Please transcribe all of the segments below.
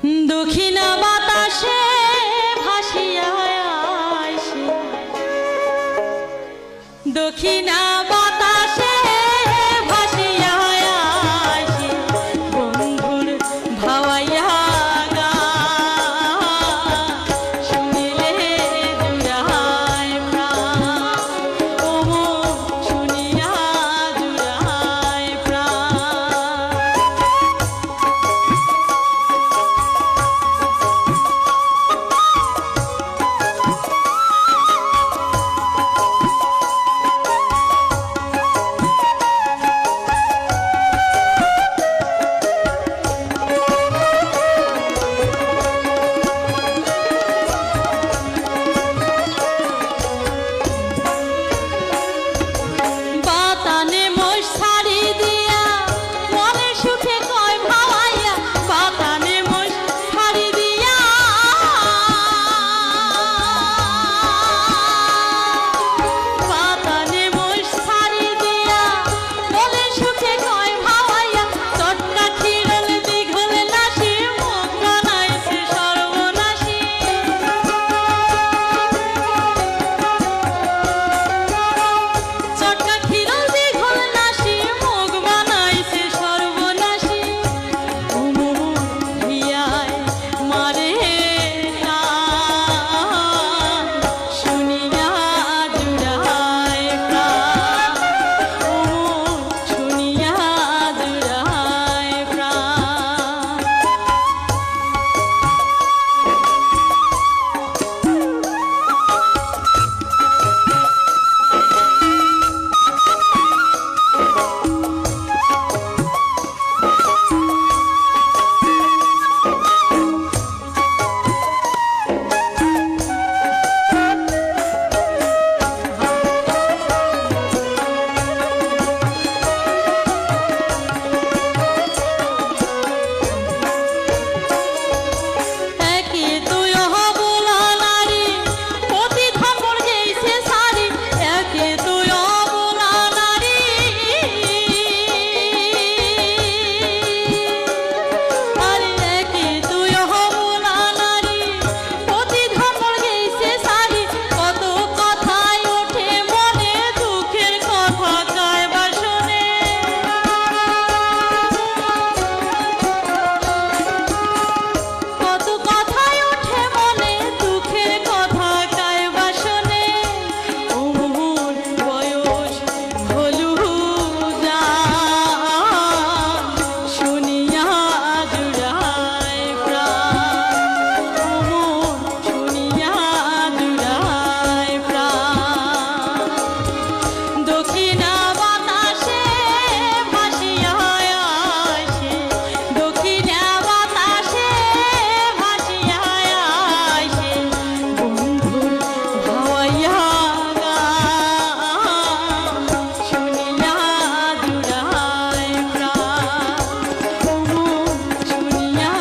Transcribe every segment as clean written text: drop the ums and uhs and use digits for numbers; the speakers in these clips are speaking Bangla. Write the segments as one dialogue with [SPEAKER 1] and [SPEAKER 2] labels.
[SPEAKER 1] দক্ষিণা বাতাসে ভাসিয়া আসে, দক্ষিণা বাতাসে ভাসিয়া আসে, বন্ধুর ভাওয়াইয়া গান শুনিলে জুড়ায় প্রাণ, ও মন শুনিয়া জুড়ায় প্রাণ। বাতানে মোষ ছাড়ি দিয়া মনে সুখে কয় ভাওয়াইয়া, বাতানে মোষ ছাড়ি দিয়া বাতানে মোষ ছাড়ি দিয়া মনে সুখে কয় ভাওয়াইয়া, চটকা খিরল দীঘল নাসি মুখ বানাইছে সর্বনাশী। চটকা খিরল দীঘল নাসি মুখ বানাইছে সর্বনাশী, ও মন হিয়ায় মারে টান শুনিয়া জুড়ায় প্রাণ, ও মন শুনিয়া জুড়ায় প্রাণ। একে তুই অবলা নারী পতি ধমর যেইছে সারি, একে তুই অবলা নারী, আরে একে তুই অবলা নারী পতি ধমর যেইছে সারি, কত কথাই ওঠে মনে দুঃখের কথা কায়বা শোনে, কত কথাই ওঠে মনে দুঃখের কথা কায়বা শোনে, ও মোর বয়স হলু যান শুনিয়া জুড়ায় প্রাণ, ও মন শুনিয়া জুড়ায় প্রাণ। দক্ষিণা বাতাসে ভাসিয়া আসে, দক্ষিণা বাতাসে ভাসিয়া আসে, বন্ধুর ভাওয়াইয়া গান শুনিয়া জুড়ায় প্রাণ, ও মন শুনিয়া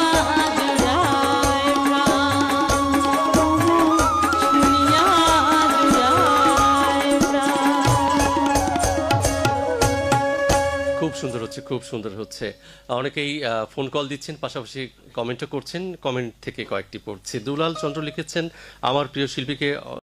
[SPEAKER 1] জুড়ায় প্রাণ, ও মন শুনিয়া জুড়ায় প্রাণ।
[SPEAKER 2] খুব সুন্দর হচ্ছে, খুব সুন্দর হচ্ছে। অনেকেই ফোন কল দিচ্ছেন, পাশাপাশি কমেন্টও করছেন। কমেন্ট থেকে কয়েকটি পড়ছি। দুলাল চন্দ্র লিখেছেন, আমার প্রিয় শিল্পীকে